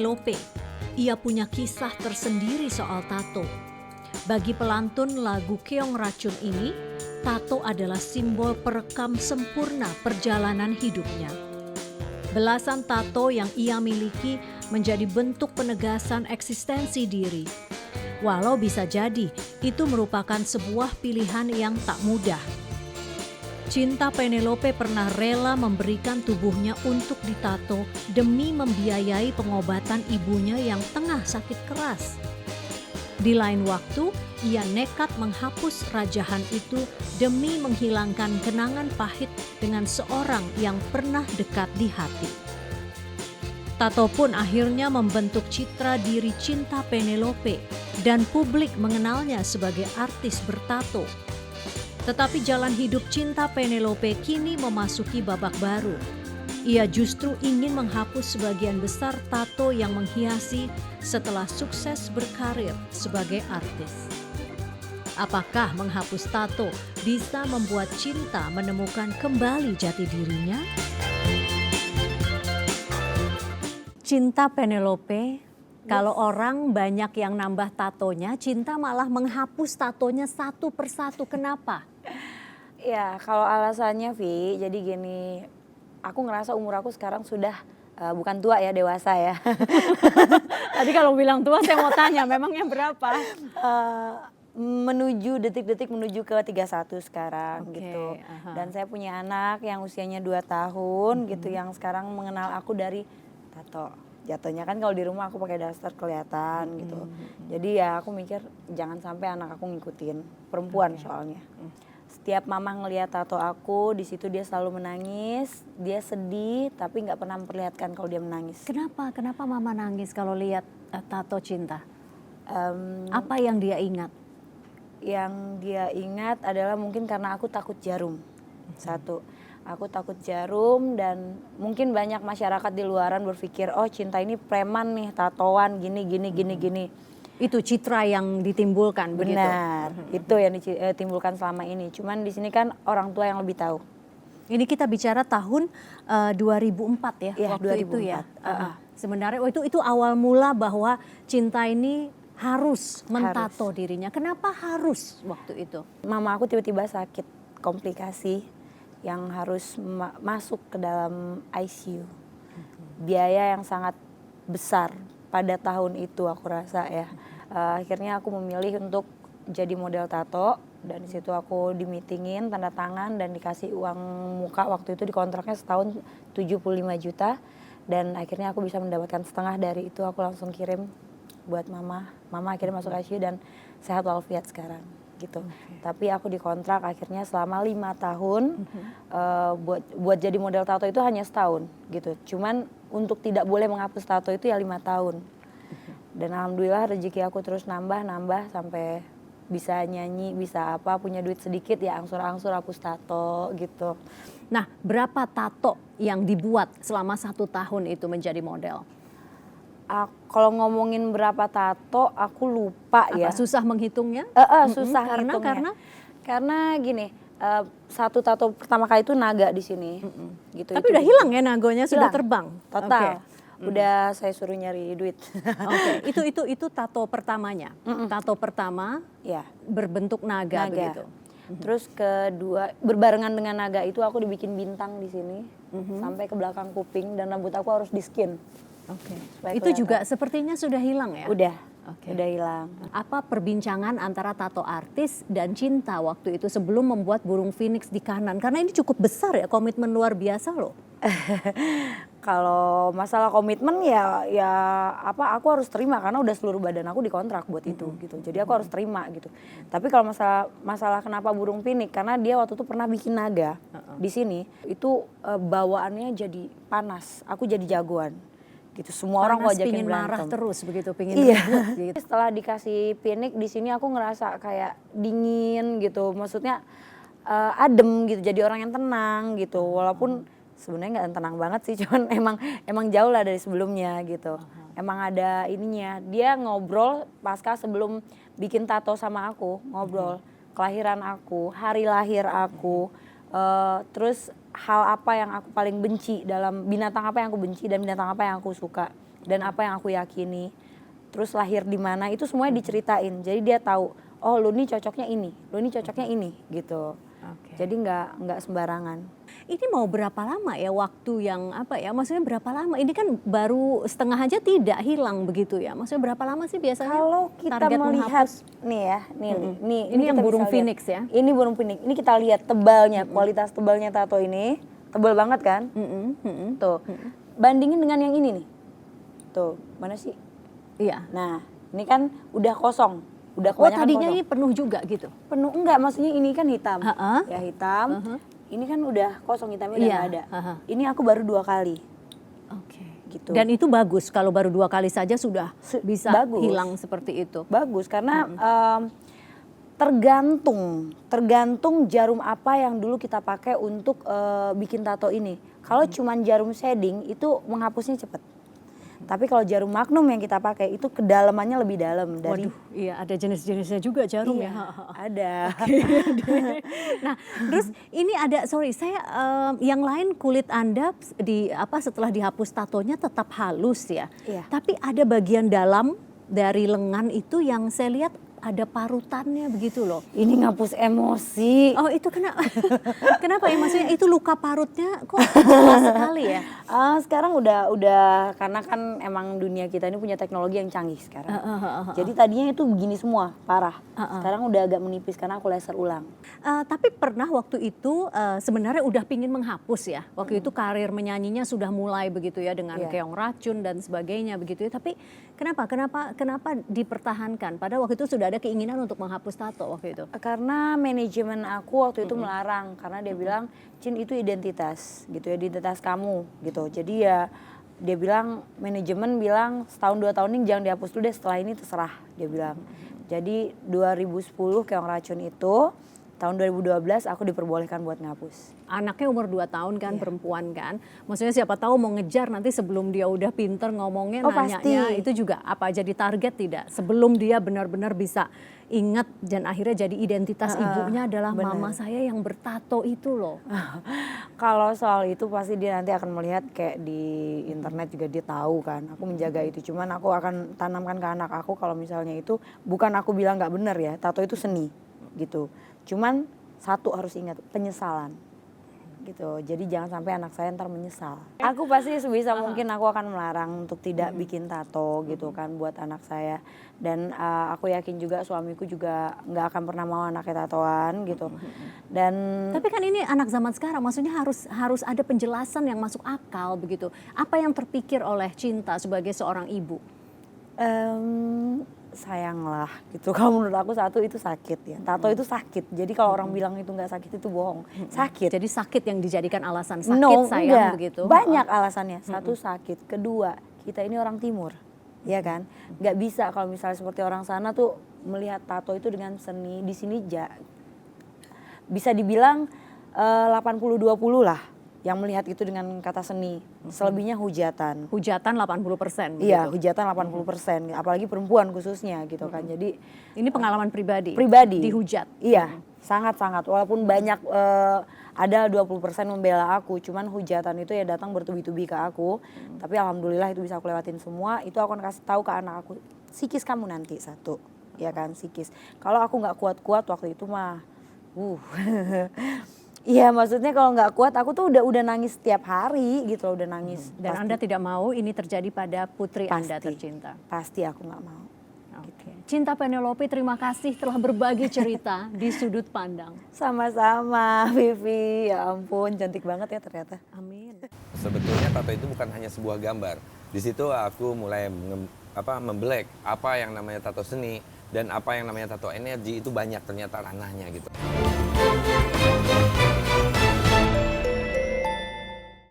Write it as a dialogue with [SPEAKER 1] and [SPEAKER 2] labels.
[SPEAKER 1] Penelope. Ia punya kisah tersendiri soal tato. Bagi pelantun lagu Keong Racun ini, tato adalah simbol perekam sempurna perjalanan hidupnya. Belasan tato yang ia miliki menjadi bentuk penegasan eksistensi diri. Walau bisa jadi itu merupakan sebuah pilihan yang tak mudah. Cinta Penelope pernah rela memberikan tubuhnya untuk ditato demi membiayai pengobatan ibunya yang tengah sakit keras. Di lain waktu, ia nekat menghapus rajahan itu demi menghilangkan kenangan pahit dengan seorang yang pernah dekat di hati. Tato pun akhirnya membentuk citra diri Cinta Penelope dan publik mengenalnya sebagai artis bertato. Tetapi jalan hidup Cinta Penelope kini memasuki babak baru. Ia justru ingin menghapus sebagian besar tato yang menghiasi setelah sukses berkarir sebagai artis. Apakah menghapus tato bisa membuat Cinta menemukan kembali jati dirinya? Cinta Penelope, kalau orang banyak yang nambah tatonya, Cinta malah menghapus tatonya satu persatu. Kenapa?
[SPEAKER 2] Ya, kalau alasannya Vi, jadi gini, aku ngerasa umur aku sekarang sudah bukan tua ya, dewasa ya.
[SPEAKER 1] Tadi kalau bilang tua saya mau tanya, memangnya berapa?
[SPEAKER 2] Menuju detik-detik menuju ke 31 sekarang
[SPEAKER 1] Oke,
[SPEAKER 2] gitu.
[SPEAKER 1] aha.
[SPEAKER 2] Dan saya punya anak yang usianya 2 tahun gitu, yang sekarang mengenal aku dari tato. Jatuhnya kan kalau di rumah aku pakai daster kelihatan gitu. Jadi ya aku mikir jangan sampai anak aku ngikutin, perempuan soalnya. Setiap mama ngelihat tato aku, di situ dia selalu menangis, dia sedih, tapi nggak pernah memperlihatkan kalau dia menangis.
[SPEAKER 1] Kenapa? Kenapa mama nangis kalau lihat tato Cinta?
[SPEAKER 2] Em,
[SPEAKER 1] Apa yang dia ingat?
[SPEAKER 2] Yang dia ingat adalah mungkin karena aku takut jarum. Satu, aku takut jarum dan mungkin banyak masyarakat di luaran berpikir, oh Cinta ini preman nih, tatoan gini.
[SPEAKER 1] Itu citra yang ditimbulkan begitu?
[SPEAKER 2] Benar, itu yang ditimbulkan selama ini. Cuman di sini kan orang tua yang lebih tahu.
[SPEAKER 1] Ini kita bicara tahun 2004 ya,
[SPEAKER 2] Iya,
[SPEAKER 1] waktu itu ya.
[SPEAKER 2] 2004.
[SPEAKER 1] Sebenarnya itu awal mula bahwa Cinta ini harus mentato dirinya. Kenapa harus waktu itu?
[SPEAKER 2] Mama aku tiba-tiba sakit komplikasi yang harus masuk ke dalam ICU. Biaya yang sangat besar pada tahun itu aku rasa ya. Akhirnya aku memilih untuk jadi model tato dan di situ aku dimitingin, tanda tangan dan dikasih uang muka. Waktu itu dikontraknya setahun 75 juta dan akhirnya aku bisa mendapatkan setengah dari itu. Aku langsung kirim buat mama. Mama akhirnya masuk ICU dan sehat walafiat sekarang gitu. Tapi aku dikontrak akhirnya selama 5 tahun. Buat jadi model tato itu hanya setahun gitu. Cuman untuk tidak boleh menghapus tato itu ya 5 tahun. Dan alhamdulillah rezeki aku terus nambah sampai bisa nyanyi, bisa apa, punya duit sedikit ya angsur-angsur hapus tato gitu.
[SPEAKER 1] Nah, berapa tato yang dibuat selama 1 tahun itu menjadi model?
[SPEAKER 2] Kalau ngomongin berapa tato aku lupa ya.
[SPEAKER 1] Apa susah menghitungnya?
[SPEAKER 2] Susah
[SPEAKER 1] Karena
[SPEAKER 2] karena gini, satu tato pertama kali itu naga di sini. Gitu.
[SPEAKER 1] Tapi udah hilang ya nagonya, sudah
[SPEAKER 2] Hilang.
[SPEAKER 1] terbang.
[SPEAKER 2] Total. Udah saya suruh nyari duit.
[SPEAKER 1] Oke, itu tato pertamanya. Tato pertama
[SPEAKER 2] Ya,
[SPEAKER 1] berbentuk naga begitu.
[SPEAKER 2] Terus kedua berbarengan dengan naga itu aku dibikin bintang di sini sampai ke belakang kuping dan rambut aku harus di skin.
[SPEAKER 1] Oke.
[SPEAKER 2] Supaya
[SPEAKER 1] Itu
[SPEAKER 2] kelihatan.
[SPEAKER 1] juga sepertinya sudah hilang ya?
[SPEAKER 2] Udah.
[SPEAKER 1] Oke.
[SPEAKER 2] Udah hilang.
[SPEAKER 1] Apa perbincangan antara tato artis dan Cinta waktu itu sebelum membuat burung phoenix di kanan? Karena ini cukup besar ya, komitmen luar biasa loh.
[SPEAKER 2] Kalau masalah komitmen ya apa aku harus terima karena udah seluruh badan aku dikontrak buat itu gitu. Jadi aku harus terima gitu. Tapi kalau masalah kenapa burung pinik karena dia waktu itu pernah bikin naga di sini itu bawaannya jadi panas. Aku jadi jagoan. Gitu. Semua orang kok ajakin
[SPEAKER 1] pingin
[SPEAKER 2] berantem.
[SPEAKER 1] marah terus begitu, pingin
[SPEAKER 2] Iya.
[SPEAKER 1] ribut gitu.
[SPEAKER 2] Setelah dikasih pinik di sini aku ngerasa kayak dingin gitu. Maksudnya adem gitu. Jadi orang yang tenang gitu. Walaupun sebenarnya nggak tenang banget sih, cuman emang jauh lah dari sebelumnya gitu. Emang ada ininya. Dia ngobrol pasca sebelum bikin tato sama aku, ngobrol kelahiran aku, hari lahir aku, terus hal apa yang aku paling benci dalam binatang apa yang aku benci dan binatang apa yang aku suka. dan apa yang aku yakini. Terus lahir di mana itu semuanya diceritain. Jadi dia tahu, oh lu nih cocoknya ini, lu nih cocoknya ini gitu. Jadi nggak sembarangan.
[SPEAKER 1] Ini mau berapa lama ya waktu yang maksudnya berapa lama? Ini kan baru setengah aja tidak hilang begitu ya. Maksudnya berapa lama sih biasanya?
[SPEAKER 2] Kalau kita
[SPEAKER 1] target
[SPEAKER 2] melihat
[SPEAKER 1] menghapus?
[SPEAKER 2] nih ya,
[SPEAKER 1] Ini yang
[SPEAKER 2] kita
[SPEAKER 1] burung
[SPEAKER 2] bisa
[SPEAKER 1] phoenix
[SPEAKER 2] lihat.
[SPEAKER 1] ya?
[SPEAKER 2] Ini burung phoenix. Ini kita lihat tebalnya, kualitas tebalnya tato ini, tebal banget kan? Tuh, bandingin dengan yang ini nih. Tuh, mana sih?
[SPEAKER 1] Iya.
[SPEAKER 2] Nah, ini kan udah kosong. Udah
[SPEAKER 1] Tadinya
[SPEAKER 2] kosong.
[SPEAKER 1] ini penuh juga gitu?
[SPEAKER 2] Penuh enggak, maksudnya ini kan hitam. Ya hitam. Ini kan udah kosong, hitamnya udah nggak ada. Ini aku baru 2 kali.
[SPEAKER 1] Oke.
[SPEAKER 2] Gitu.
[SPEAKER 1] Dan itu bagus kalau baru 2 kali saja sudah bisa
[SPEAKER 2] bagus.
[SPEAKER 1] hilang seperti itu.
[SPEAKER 2] Bagus karena tergantung jarum apa yang dulu kita pakai untuk bikin tato ini. Kalau cuman jarum shading itu menghapusnya cepet. Tapi kalau jarum magnum yang kita pakai itu kedalamannya lebih dalam dari.
[SPEAKER 1] Waduh, iya ada jenis-jenisnya juga jarum
[SPEAKER 2] Iya,
[SPEAKER 1] ya.
[SPEAKER 2] ada.
[SPEAKER 1] Nah, terus ini ada saya yang lain kulit Anda setelah dihapus tatonya tetap halus ya.
[SPEAKER 2] Iya.
[SPEAKER 1] Tapi ada bagian dalam dari lengan itu yang saya lihat ada parutannya begitu loh.
[SPEAKER 2] Ini ngapus emosi.
[SPEAKER 1] Oh itu kenapa ya, maksudnya itu luka parutnya kok jelas sekali ya?
[SPEAKER 2] Sekarang udah karena kan emang dunia kita ini punya teknologi yang canggih sekarang. Jadi tadinya itu begini semua, parah. Sekarang udah agak menipis karena aku laser ulang.
[SPEAKER 1] Tapi pernah waktu itu sebenarnya udah pingin menghapus ya. Waktu itu karir menyanyinya sudah mulai begitu ya dengan Keong Racun dan sebagainya begitu ya. Tapi kenapa dipertahankan? Pada waktu itu sudah ada keinginan untuk menghapus tato waktu itu?
[SPEAKER 2] Karena manajemen aku waktu itu melarang karena dia bilang, Cin itu identitas gitu ya, identitas kamu gitu. Jadi ya dia bilang, manajemen bilang setahun 2 tahun ini jangan dihapus dulu deh, setelah ini terserah dia bilang. Jadi 2010 Keong Racun itu, tahun 2012 aku diperbolehkan buat ngapus.
[SPEAKER 1] Anaknya umur 2 tahun kan, perempuan kan. Maksudnya siapa tahu mau ngejar nanti sebelum dia udah pinter ngomongnya, nanyanya
[SPEAKER 2] pasti.
[SPEAKER 1] itu juga apa jadi target tidak? Sebelum dia benar-benar bisa ingat dan akhirnya jadi identitas ibunya adalah mama saya yang bertato itu loh.
[SPEAKER 2] Kalau soal itu pasti dia nanti akan melihat kayak di internet juga dia tahu kan. Aku menjaga itu, cuman aku akan tanamkan ke anak aku kalau misalnya itu bukan aku bilang nggak benar ya, tato itu seni gitu. Cuman satu harus ingat, penyesalan gitu. Jadi jangan sampai anak saya ntar menyesal. Aku pasti sebisa mungkin aku akan melarang untuk tidak bikin tato gitu kan buat anak saya. Dan aku yakin juga suamiku juga nggak akan pernah mau anaknya tatoan gitu. Dan
[SPEAKER 1] tapi kan ini anak zaman sekarang, maksudnya harus ada penjelasan yang masuk akal begitu. Apa yang terpikir oleh Cinta sebagai seorang ibu?
[SPEAKER 2] sayanglah gitu. Kalau menurut aku satu itu sakit ya. Tato itu sakit. Jadi kalau orang bilang itu nggak sakit itu bohong. Sakit.
[SPEAKER 1] Jadi sakit yang dijadikan alasan sakit,
[SPEAKER 2] No,
[SPEAKER 1] sayang
[SPEAKER 2] enggak.
[SPEAKER 1] begitu.
[SPEAKER 2] Banyak alasannya. Satu sakit. Kedua, kita ini orang timur. Ya kan? Nggak bisa kalau misalnya seperti orang sana tuh melihat tato itu dengan seni. Di sini bisa dibilang 80-20 lah yang melihat itu dengan kata seni. Selebihnya hujatan.
[SPEAKER 1] Hujatan 80%.
[SPEAKER 2] Iya,
[SPEAKER 1] gitu.
[SPEAKER 2] hujatan 80%. Apalagi perempuan khususnya gitu kan. Jadi
[SPEAKER 1] Ini pengalaman pribadi. Dihujat.
[SPEAKER 2] Iya, sangat-sangat. Walaupun banyak ada 20% membela aku, cuman hujatan itu ya datang bertubi-tubi ke aku. Tapi alhamdulillah itu bisa aku lewatin semua. Itu aku akan kasih tahu ke anak aku, psikis kamu nanti satu, ya kan, psikis. Kalau aku nggak kuat-kuat waktu itu mah, iya, maksudnya kalau nggak kuat aku tuh udah nangis setiap hari gitu loh, udah nangis.
[SPEAKER 1] Dan
[SPEAKER 2] pasti,
[SPEAKER 1] Anda tidak mau ini terjadi pada putri Anda
[SPEAKER 2] Pasti.
[SPEAKER 1] tercinta.
[SPEAKER 2] Pasti aku nggak mau.
[SPEAKER 1] Oke. Cinta Penelope, terima kasih telah berbagi cerita di Sudut Pandang.
[SPEAKER 2] Sama-sama, Vivi. Ya ampun, cantik banget ya ternyata.
[SPEAKER 1] Amin.
[SPEAKER 3] Sebetulnya tato itu bukan hanya sebuah gambar. Di situ aku mulai membelek apa yang namanya tato seni dan apa yang namanya tato energi, itu banyak ternyata ranahnya gitu.